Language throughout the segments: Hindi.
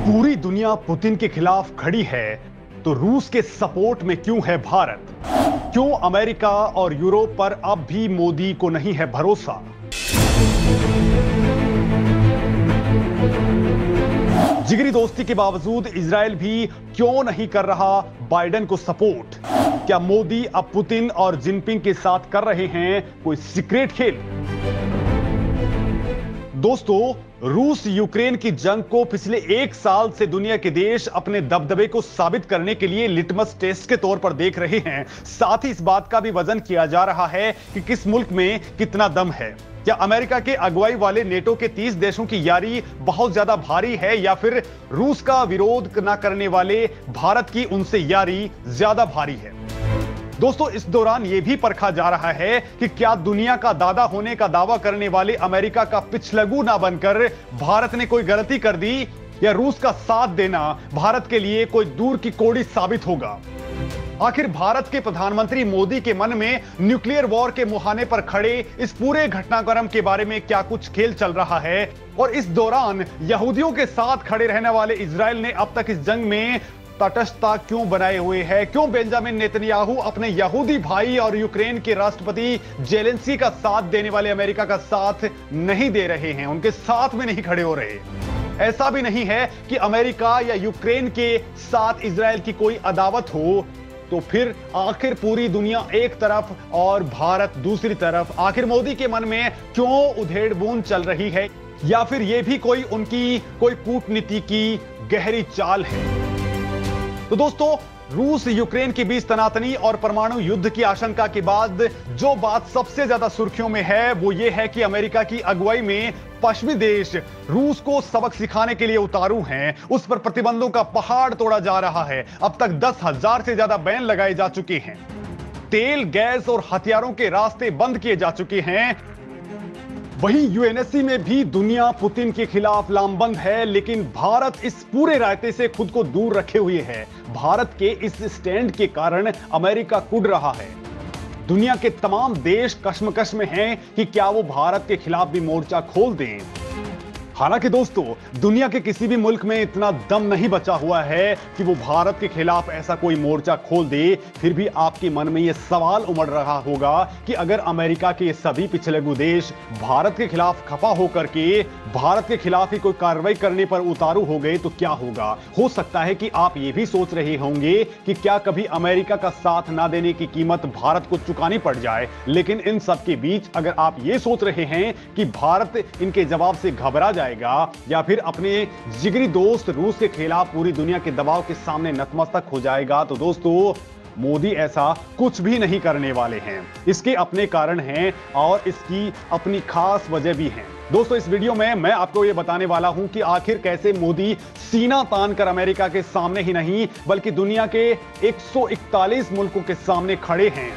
पूरी दुनिया पुतिन के खिलाफ खड़ी है, तो रूस के सपोर्ट में क्यों है भारत? क्यों अमेरिका और यूरोप पर अब भी मोदी को नहीं है भरोसा? जिगरी दोस्ती के बावजूद इजराइल भी क्यों नहीं कर रहा बाइडेन को सपोर्ट? क्या मोदी अब पुतिन और जिनपिंग के साथ कर रहे हैं कोई सीक्रेट खेल? दोस्तों, रूस यूक्रेन की जंग को पिछले एक साल से दुनिया के देश अपने दबदबे को साबित करने के लिए लिटमस टेस्ट के तौर पर देख रहे हैं। साथ ही इस बात का भी वजन किया जा रहा है कि किस मुल्क में कितना दम है। क्या अमेरिका के अगुवाई वाले नेटो के 30 देशों की यारी बहुत ज्यादा भारी है, या फिर रूस का विरोध न करने वाले भारत की उनसे यारी ज्यादा भारी है? दोस्तों, इस दौरान यह भी परखा जा रहा है कि क्या दुनिया का दादा होने का दावा करने वाले अमेरिका का पिछलगू ना बनकर भारत ने कोई गलती कर दी, या रूस का साथ देना भारत के लिए कोई दूर की कौड़ी साबित होगा। आखिर भारत के प्रधानमंत्री मोदी के मन में न्यूक्लियर वॉर के मुहाने पर खड़े इस पूरे घटनाक्रम के बारे में क्या कुछ खेल चल रहा है, और इस दौरान यहूदियों के साथ खड़े रहने वाले इजराइल ने अब तक इस जंग में तटस्थता क्यों बनाए हुए है? क्यों बेंजामिन नेतन्याहू अपने यहूदी भाई और यूक्रेन के राष्ट्रपति जेलेंस्की का साथ देने वाले अमेरिका का साथ नहीं दे रहे हैं, उनके साथ में नहीं खड़े हो रहे? ऐसा भी नहीं है कि अमेरिका या यूक्रेन के साथ इजराइल की कोई अदावत हो, तो फिर आखिर पूरी दुनिया एक तरफ और भारत दूसरी तरफ, आखिर मोदी के मन में क्यों उधेड़-बुन चल रही है? या फिर यह भी कोई उनकी कोई कूटनीति की गहरी चाल है? तो दोस्तों, रूस यूक्रेन के बीच तनातनी और परमाणु युद्ध की आशंका के बाद जो बात सबसे ज्यादा सुर्खियों में है वो ये है कि अमेरिका की अगुवाई में पश्चिमी देश रूस को सबक सिखाने के लिए उतारू हैं। उस पर प्रतिबंधों का पहाड़ तोड़ा जा रहा है। अब तक 10,000 से ज्यादा बैन लगाए जा चुके हैं। तेल, गैस और हथियारों के रास्ते बंद किए जा चुके हैं। वहीं यूएनएससी में भी दुनिया पुतिन के खिलाफ लामबंद है, लेकिन भारत इस पूरे रायते से खुद को दूर रखे हुए है। भारत के इस स्टैंड के कारण अमेरिका कुढ़ रहा है। दुनिया के तमाम देश कश्मकश में हैं कि क्या वो भारत के खिलाफ भी मोर्चा खोल दें। हालांकि दोस्तों, दुनिया के किसी भी मुल्क में इतना दम नहीं बचा हुआ है कि वो भारत के खिलाफ ऐसा कोई मोर्चा खोल दे। फिर भी आपके मन में यह सवाल उमड़ रहा होगा कि अगर अमेरिका के ये सभी पिछड़ेगू देश भारत के खिलाफ खफा होकर के भारत के खिलाफ ही कोई कार्रवाई करने पर उतारू हो गए तो क्या होगा? हो सकता है कि आप ये भी सोच रहे होंगे कि क्या कभी अमेरिका का साथ ना देने की कीमत भारत को चुकानी पड़ जाए। लेकिन इन सब के बीच अगर आप ये सोच रहे हैं कि भारत इनके जवाब से घबरा जाएगा या फिर अपने जिगरी दोस्त रूस के खिलाफ पूरी दुनिया के दबाव के सामने नतमस्तक हो जाएगा, तो दोस्तों, मोदी ऐसा कुछ भी नहीं करने वाले हैं। इसके अपने कारण हैं और इसकी अपनी खास वजह भी है। दोस्तों, इस वीडियो में मैं आपको यह बताने वाला हूं कि आखिर कैसे मोदी सीना तान कर अमेरिका के सामने ही नहीं बल्कि दुनिया के 141 मुल्कों के सामने खड़े हैं,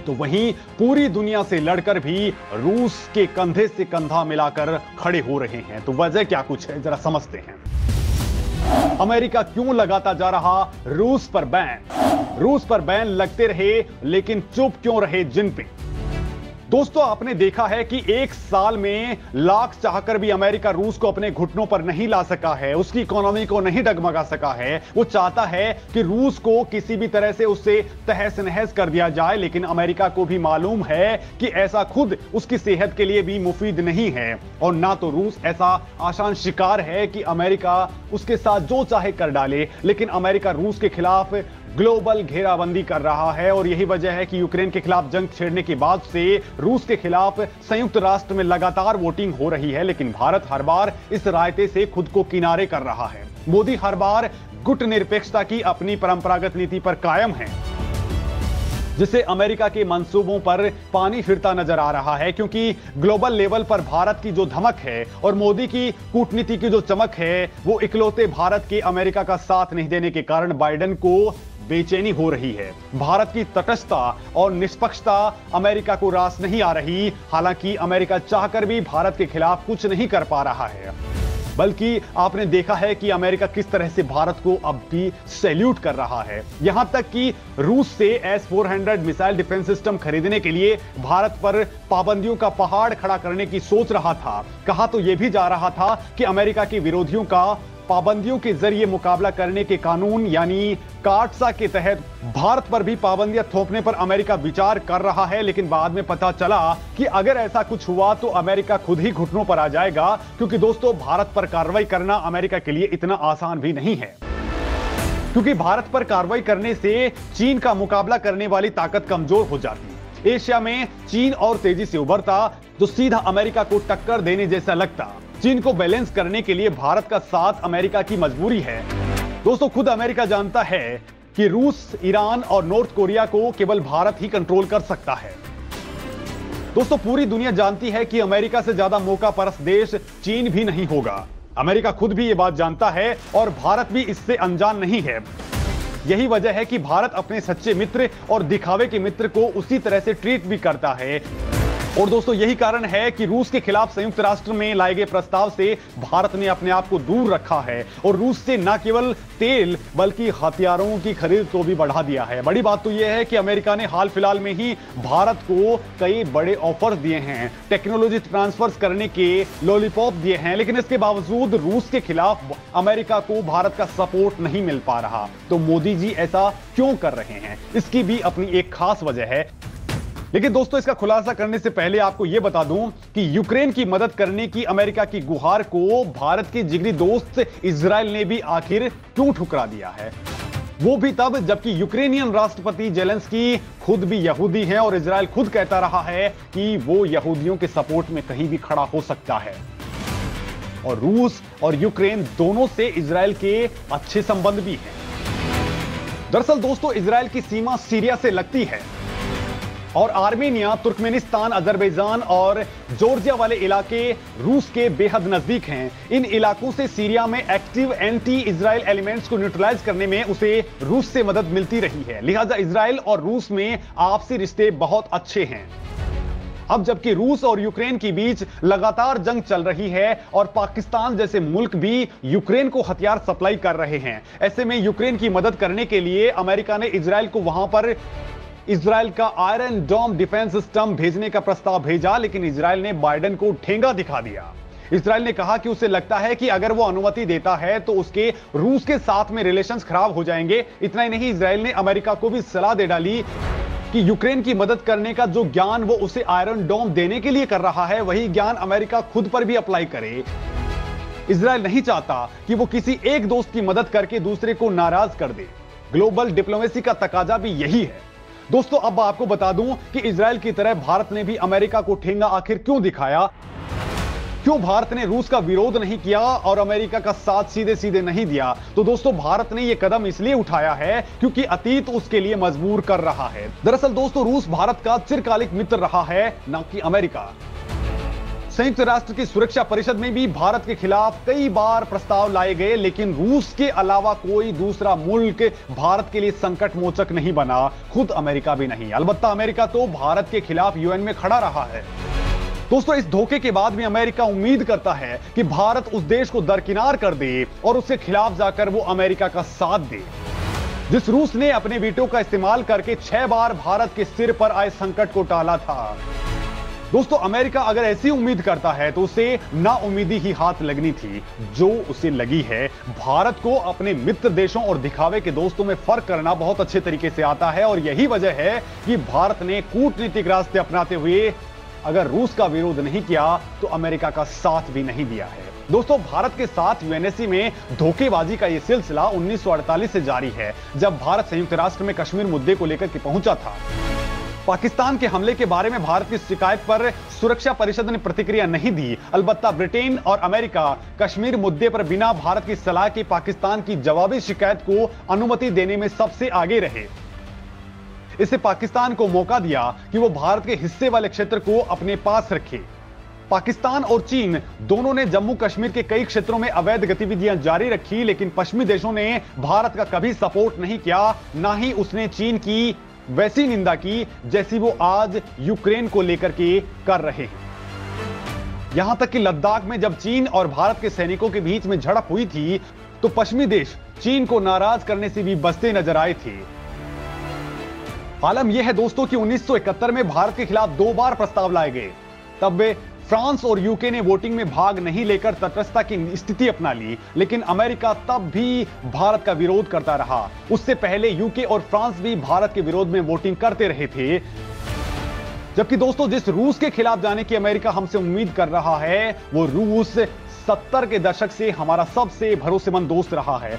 तो वहीं पूरी दुनिया से लड़कर भी रूस के कंधे से कंधा मिलाकर खड़े हो रहे हैं। तो वजह क्या कुछ है, जरा समझते हैं। अमेरिका क्यों लगाता जा रहा रूस पर बैन? रूस पर बैन लगते रहे लेकिन चुप क्यों रहे जिनपिंग? दोस्तों, आपने देखा है कि एक साल में लाख चाहकर भी अमेरिका रूस को अपने घुटनों पर नहीं ला सका है, उसकी इकोनॉमी को नहीं डगमगा सका है। वो चाहता है कि रूस को किसी भी तरह से उससे तहस नहस कर दिया जाए, लेकिन अमेरिका को भी मालूम है कि ऐसा खुद उसकी सेहत के लिए भी मुफीद नहीं है, और ना तो रूस ऐसा आसान शिकार है कि अमेरिका उसके साथ जो चाहे कर डाले। लेकिन अमेरिका रूस के खिलाफ ग्लोबल घेराबंदी कर रहा है, और यही वजह है कि यूक्रेन के खिलाफ जंग छेड़ने के बाद से रूस के खिलाफ संयुक्त राष्ट्र में लगातार वोटिंग हो रही है। लेकिन भारत हर बार इस रायते से खुद को किनारे कर रहा है। मोदी हर बार गुट निरपेक्षता की अपनी परंपरागत नीति पर कायम है, जिससे अमेरिका के मंसूबों पर पानी फिरता नजर आ रहा है। क्योंकि ग्लोबल लेवल पर भारत की जो धमक है और मोदी की कूटनीति की जो चमक है, वो इकलौते भारत के अमेरिका का साथ नहीं देने के कारण बाइडेन को बेचैनी हो रही है। भारत की तटस्थता और निष्पक्षता अमेरिका को रास नहीं आ रही। हालांकि अमेरिका चाहकर भी भारत के खिलाफ कुछ नहीं कर पा रहा है। बल्कि आपने देखा है कि अमेरिका किस तरह से भारत को अब भी सैल्यूट कर रहा है। यहां तक कि रूस से S-400 मिसाइल डिफेंस सिस्टम खरीदने के लिए भारत पर पाबंदियों का पहाड़ खड़ा करने की सोच रहा था। कहा तो यह भी जा रहा था कि अमेरिका के विरोधियों का पाबंदियों के जरिए मुकाबला करने के कानून यानी कार्ट्सा के तहत भारत पर भी पाबंदियां थोपने पर अमेरिका विचार कर रहा है। लेकिन बाद में पता चला कि अगर ऐसा कुछ हुआ तो अमेरिका खुद ही घुटनों पर आ जाएगा, क्योंकि दोस्तों भारत पर कार्रवाई करना अमेरिका के लिए इतना आसान भी नहीं है। क्योंकि भारत पर कार्रवाई करने से चीन का मुकाबला करने वाली ताकत कमजोर हो जाती। एशिया में चीन और तेजी से उभरता तो सीधा अमेरिका को टक्कर देने जैसा लगता। चीन को बैलेंस करने के लिए भारत का साथ अमेरिका की मजबूरी है। दोस्तों खुद अमेरिका जानता है कि रूस, ईरान और नॉर्थ कोरिया को केवल भारत ही कंट्रोल कर सकता है। दोस्तों पूरी दुनिया जानती है कि अमेरिका से ज्यादा मौका परस्त देश चीन भी नहीं होगा। अमेरिका खुद भी यह बात जानता है और भारत भी इससे अनजान नहीं है। यही वजह है कि भारत अपने सच्चे मित्र और दिखावे के मित्र को उसी तरह से ट्रीट भी करता है। और दोस्तों यही कारण है कि रूस के खिलाफ संयुक्त राष्ट्र में लाए गए प्रस्ताव से भारत ने अपने आप को दूर रखा है और रूस से न केवल तेल बल्कि हथियारों की खरीद को भी बढ़ा दिया है। बड़ी बात तो यह है कि अमेरिका ने हाल फिलहाल में ही भारत को कई बड़े ऑफर्स दिए हैं, टेक्नोलॉजी ट्रांसफर्स करने के लॉलीपॉप दिए हैं, लेकिन इसके बावजूद रूस के खिलाफ अमेरिका को भारत का सपोर्ट नहीं मिल पा रहा। तो मोदी जी ऐसा क्यों कर रहे हैं, इसकी भी अपनी एक खास वजह है। लेकिन दोस्तों इसका खुलासा करने से पहले आपको यह बता दूं कि यूक्रेन की मदद करने की अमेरिका की गुहार को भारत के जिगरी दोस्त इजराइल ने भी आखिर क्यों ठुकरा दिया है। वो भी तब जबकि यूक्रेनियन राष्ट्रपति जेलेंस्की खुद भी यहूदी हैं और इजराइल खुद कहता रहा है कि वो यहूदियों के सपोर्ट में कहीं भी खड़ा हो सकता है। और रूस और यूक्रेन दोनों से इजराइल के अच्छे संबंध भी हैं। दरअसल दोस्तों इजराइल की सीमा सीरिया से लगती है और आर्मेनिया, तुर्कमेनिस्तान, अजरबैजान और जॉर्जिया वाले इलाके रूस के बेहद नजदीक हैं। इन इलाकों से सीरिया में एक्टिव एंटी इजराइल एलिमेंट्स को न्यूट्रलाइज करने में उसे रूस से मदद मिलती रही है। लिहाजा इजराइल और रूस में आपसी रिश्ते बहुत अच्छे हैं। अब जबकि रूस और यूक्रेन के बीच लगातार जंग चल रही है और पाकिस्तान जैसे मुल्क भी यूक्रेन को हथियार सप्लाई कर रहे हैं, ऐसे में यूक्रेन की मदद करने के लिए अमेरिका ने इजराइल को वहां पर इजराइल का आयरन डोम डिफेंस सिस्टम भेजने का प्रस्ताव भेजा। लेकिन इजराइल ने बाइडेन को ठेंगा दिखा दिया। इजराइल ने कहा कि उसे लगता है कि अगर वो अनुमति देता है तो उसके रूस के साथ में रिलेशंस खराब हो जाएंगे। इतना ही नहीं, इजराइल ने अमेरिका को भी सलाह दे डाली कि यूक्रेन की मदद करने का जो ज्ञान वो उसे आयरन डोम देने के लिए कर रहा है, वही ज्ञान अमेरिका खुद पर भी अप्लाई करे। इजराइल नहीं चाहता कि वो किसी एक दोस्त की मदद करके दूसरे को नाराज कर दे। ग्लोबल डिप्लोमेसी का तकाजा भी यही है। दोस्तों अब आपको बता दूं कि इजराइल की तरह भारत ने भी अमेरिका को ठेंगा आखिर क्यों दिखाया, क्यों भारत ने रूस का विरोध नहीं किया और अमेरिका का साथ सीधे सीधे नहीं दिया। तो दोस्तों भारत ने यह कदम इसलिए उठाया है क्योंकि अतीत उसके लिए मजबूर कर रहा है। दरअसल दोस्तों रूस भारत का चिरकालिक मित्र रहा है, न कि अमेरिका। संयुक्त राष्ट्र की सुरक्षा परिषद में भी भारत के खिलाफ कई बार प्रस्ताव लाए गए, लेकिन रूस के अलावा कोई दूसरा मुल्क भारत के लिए संकट मोचक नहीं बना, खुद अमेरिका भी नहीं। अलबत्ता अमेरिका तो भारत के खिलाफ यूएन में खड़ा रहा है। दोस्तों इस धोखे के बाद भी अमेरिका उम्मीद करता है कि भारत उस देश को दरकिनार कर दे और उसके खिलाफ जाकर वो अमेरिका का साथ दे। जिस रूस ने अपने वीटो का इस्तेमाल करके 6 बार भारत के सिर पर आए संकट को टाला था। दोस्तों अमेरिका अगर ऐसी उम्मीद करता है तो उसे नाउम्मीदी ही हाथ लगनी थी, जो उसे लगी है। भारत को अपने मित्र देशों और दिखावे के दोस्तों में फर्क करना बहुत अच्छे तरीके से आता है और यही वजह है कि भारत ने कूटनीतिक रास्ते अपनाते हुए अगर रूस का विरोध नहीं किया तो अमेरिका का साथ भी नहीं दिया है। दोस्तों भारत के साथ यूएनएससी में धोखेबाजी का यह सिलसिला 1948 से जारी है, जब भारत संयुक्त राष्ट्र में कश्मीर मुद्दे को लेकर के पहुंचा था। पाकिस्तान के हमले के बारे में भारत की शिकायत पर सुरक्षा परिषद ने प्रतिक्रिया नहीं दी। अलबत्ता ब्रिटेन और अमेरिका कश्मीर मुद्दे पर बिना भारत की सलाह के पाकिस्तान की जवाबी शिकायत को अनुमति देने में सबसे आगे रहे। इससे पाकिस्तान को मौका दिया कि वो भारत के हिस्से वाले क्षेत्र को अपने पास रखे। पाकिस्तान और चीन दोनों ने जम्मू कश्मीर के कई क्षेत्रों में अवैध गतिविधियां जारी रखी, लेकिन पश्चिमी देशों ने भारत का कभी सपोर्ट नहीं किया, ना ही उसने चीन की वैसी निंदा की जैसी वो आज यूक्रेन को लेकर के कर रहे हैं। यहां तक कि लद्दाख में जब चीन और भारत के सैनिकों के बीच में झड़प हुई थी तो पश्चिमी देश चीन को नाराज करने से भी बचते नजर आए थे। आलम यह है दोस्तों कि 1971 में भारत के खिलाफ 2 बार प्रस्ताव लाए गए। तब वे फ्रांस और यूके ने वोटिंग में भाग नहीं लेकर तटस्थता की स्थिति अपना ली, लेकिन अमेरिका तब भी भारत का विरोध करता रहा। उससे पहले यूके और फ्रांस भी भारत के विरोध में वोटिंग करते रहे थे। जबकि दोस्तों जिस रूस के खिलाफ जाने की अमेरिका हमसे उम्मीद कर रहा है, वो रूस 70 के दशक से हमारा सबसे भरोसेमंद दोस्त रहा है।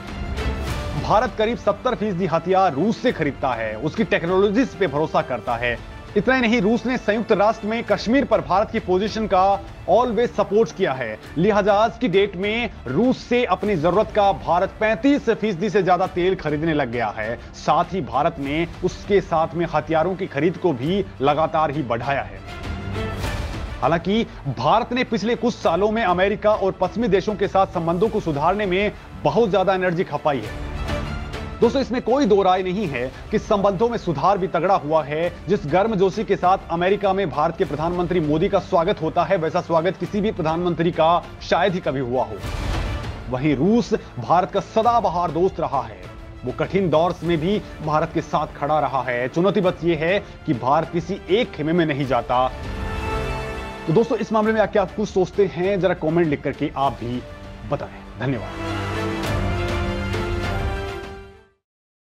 भारत करीब 70% हथियार रूस से खरीदता है, उसकी टेक्नोलॉजी पे भरोसा करता है। इतना ही नहीं, रूस ने संयुक्त राष्ट्र में कश्मीर पर भारत की पोजीशन का ऑलवेज सपोर्ट किया है। लिहाजा आज की डेट में रूस से अपनी जरूरत का भारत 35% से ज्यादा तेल खरीदने लग गया है। साथ ही भारत ने उसके साथ में हथियारों की खरीद को भी लगातार ही बढ़ाया है। हालांकि भारत ने पिछले कुछ सालों में अमेरिका और पश्चिमी देशों के साथ संबंधों को सुधारने में बहुत ज्यादा एनर्जी खपाई है। दोस्तों इसमें कोई दो राय नहीं है कि संबंधों में सुधार भी तगड़ा हुआ है। जिस गर्मजोशी के साथ अमेरिका में भारत के प्रधानमंत्री मोदी का स्वागत होता है, वैसा स्वागत किसी भी प्रधानमंत्री का शायद ही कभी हुआ हो। वहीं रूस भारत का सदाबहार दोस्त रहा है। वो कठिन दौर में भी भारत के साथ खड़ा रहा है। चुनौती बस ये है कि भारत किसी एक खेमे में नहीं जाता। तो दोस्तों इस मामले में क्या आप कुछ सोचते हैं, जरा कमेंट लिख करके आप भी बताएं। धन्यवाद।